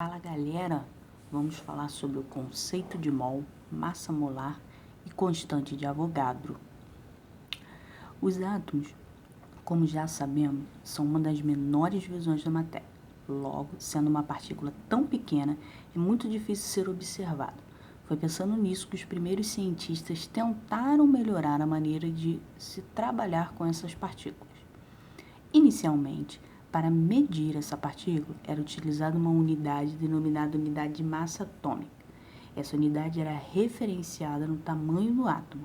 Fala galera, vamos falar sobre o conceito de mol, massa molar e constante de Avogadro. Os átomos, como já sabemos, são uma das menores divisões da matéria. Logo, sendo uma partícula tão pequena, é muito difícil ser observada. Foi pensando nisso que os primeiros cientistas tentaram melhorar a maneira de se trabalhar com essas partículas. Inicialmente, para medir essa partícula, era utilizada uma unidade denominada unidade de massa atômica. Essa unidade era referenciada no tamanho do átomo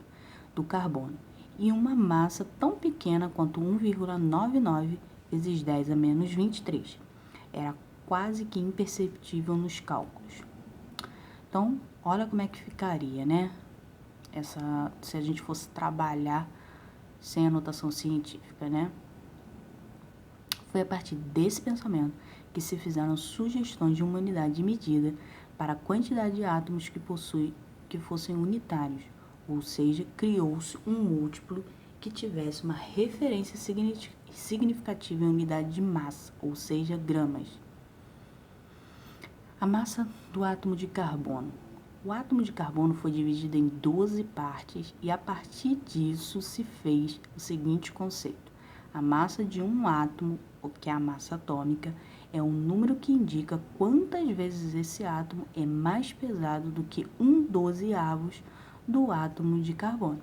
do carbono e uma massa tão pequena quanto 1,99 vezes 10 a menos 23. Era quase que imperceptível nos cálculos. Então, olha como é que ficaria, né? Se a gente fosse trabalhar sem a notação científica, né? Foi a partir desse pensamento que se fizeram sugestões de uma unidade de medida para a quantidade de átomos que fossem unitários, ou seja, criou-se um múltiplo que tivesse uma referência significativa em unidade de massa, ou seja, gramas. A massa do átomo de carbono. O átomo de carbono foi dividido em 12 partes e a partir disso se fez o seguinte conceito. A massa de um átomo, que é a massa atômica, é um número que indica quantas vezes esse átomo é mais pesado do que 1/12 do átomo de carbono.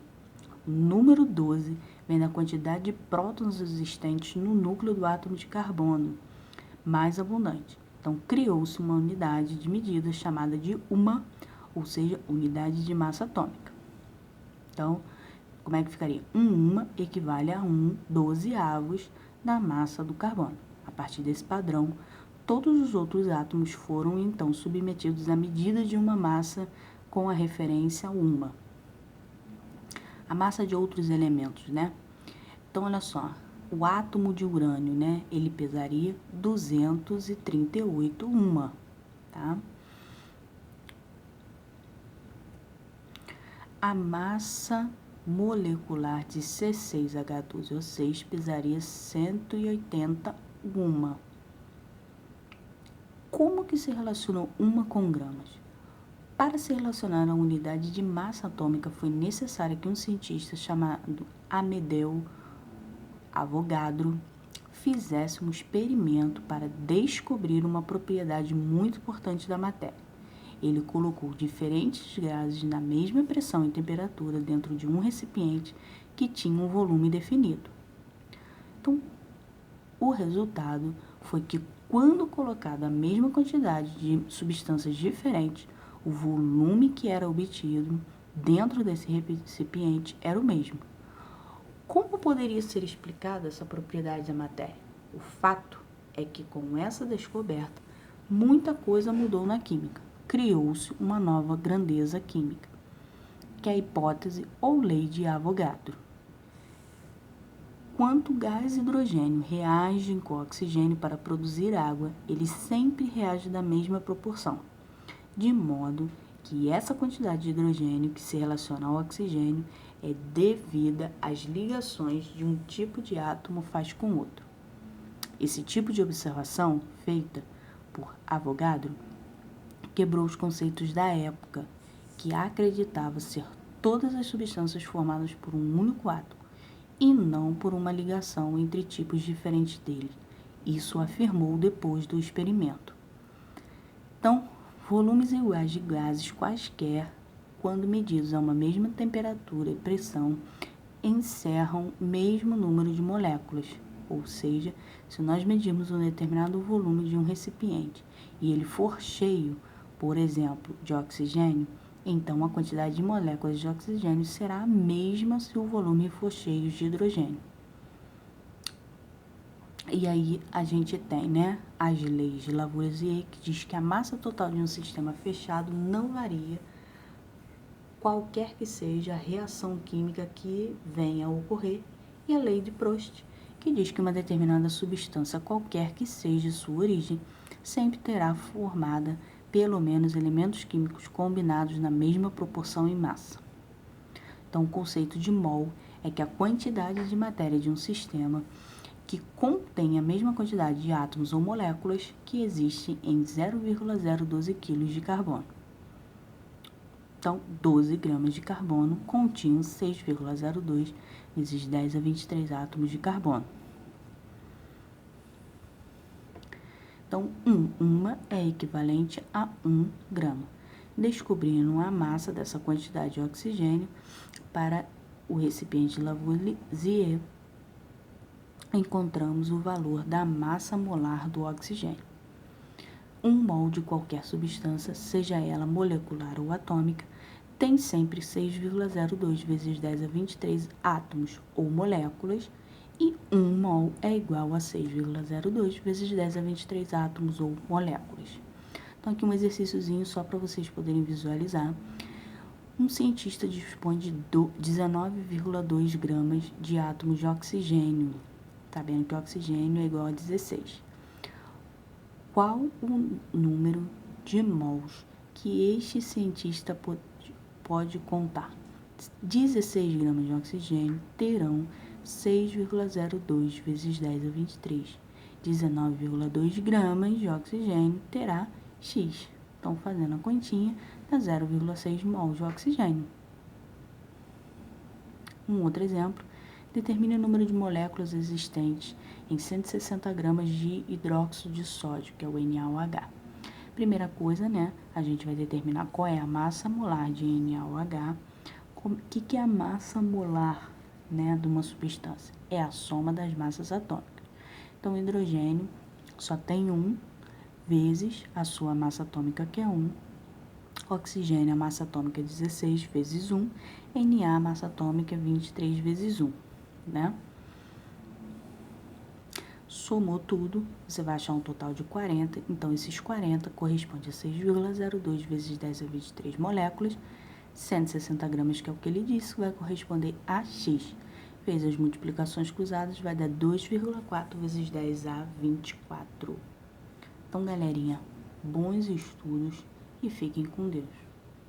O número 12 vem da quantidade de prótons existentes no núcleo do átomo de carbono, mais abundante. Então, criou-se uma unidade de medida chamada de UMA, ou seja, unidade de massa atômica. Então, como é que ficaria? UMA equivale a 1/12 da massa do carbono. A partir desse padrão, todos os outros átomos foram, então, submetidos à medida de uma massa com a referência UMA. A massa de outros elementos, né? Então, olha só, o átomo de urânio, né? Ele pesaria 238 UMA, tá? A massa molecular de C6H12O6 pesaria 180 UMA. Como que se relacionou UMA com gramas? Para se relacionar a unidade de massa atômica, foi necessário que um cientista chamado Amedeo Avogadro fizesse um experimento para descobrir uma propriedade muito importante da matéria. Ele colocou diferentes gases na mesma pressão e temperatura dentro de um recipiente que tinha um volume definido. Então, o resultado foi que quando colocada a mesma quantidade de substâncias diferentes, o volume que era obtido dentro desse recipiente era o mesmo. Como poderia ser explicada essa propriedade da matéria? O fato é que com essa descoberta, muita coisa mudou na química. Criou-se uma nova grandeza química, que é a hipótese ou lei de Avogadro. Quando o gás hidrogênio reage com oxigênio para produzir água, ele sempre reage da mesma proporção, de modo que essa quantidade de hidrogênio que se relaciona ao oxigênio é devida às ligações de um tipo de átomo faz com outro. Esse tipo de observação, feita por Avogadro, quebrou os conceitos da época, que acreditava ser todas as substâncias formadas por um único átomo, e não por uma ligação entre tipos diferentes dele. Isso afirmou depois do experimento. Então, volumes iguais de gases quaisquer, quando medidos a uma mesma temperatura e pressão, encerram o mesmo número de moléculas. Ou seja, se nós medirmos um determinado volume de um recipiente e ele for cheio, por exemplo, de oxigênio, então a quantidade de moléculas de oxigênio será a mesma se o volume for cheio de hidrogênio. E aí a gente tem, né, as leis de Lavoisier, que diz que a massa total de um sistema fechado não varia, qualquer que seja a reação química que venha a ocorrer, e a lei de Proust, que diz que uma determinada substância, qualquer que seja sua origem, sempre terá formada pelo menos elementos químicos combinados na mesma proporção em massa. Então, o conceito de mol é que a quantidade de matéria de um sistema que contém a mesma quantidade de átomos ou moléculas que existem em 0,012 kg de carbono. Então, 12 gramas de carbono continham 6,02 vezes 10 a 23 átomos de carbono. Então, uma é equivalente a 1 grama. Descobrindo a massa dessa quantidade de oxigênio para o recipiente Lavoisier, encontramos o valor da massa molar do oxigênio. 1 mol de qualquer substância, seja ela molecular ou atômica, tem sempre 6,02 vezes 10 a 23 átomos ou moléculas, e 1 mol é igual a 6,02 vezes 10 a 23 átomos ou moléculas. Então, aqui um exercíciozinho só para vocês poderem visualizar. Um cientista dispõe de 19,2 gramas de átomos de oxigênio. Tá vendo que o oxigênio é igual a 16. Qual o número de mols que este cientista pode contar? 16 gramas de oxigênio terão 6,02 vezes 10 a 23. 19,2 gramas de oxigênio terá X. Então, fazendo a continha, dá 0,6 mol de oxigênio. Um outro exemplo, determine o número de moléculas existentes em 160 gramas de hidróxido de sódio, que é o NaOH. Primeira coisa, né, a gente vai determinar qual é a massa molar de NaOH. O que é a massa molar, né, de uma substância? É a soma das massas atômicas. Então, o hidrogênio só tem 1 vezes a sua massa atômica, que é 1. Oxigênio, a massa atômica é 16 vezes 1. Na, a massa atômica é 23 vezes 1, né? Somou tudo, você vai achar um total de 40. Então, esses 40 corresponde a 6,02 vezes 10 a 23 moléculas. 160 gramas, que é o que ele disse, vai corresponder a X. Fez as multiplicações cruzadas, vai dar 2,4 vezes 10 a 24. Então, galerinha, bons estudos e fiquem com Deus.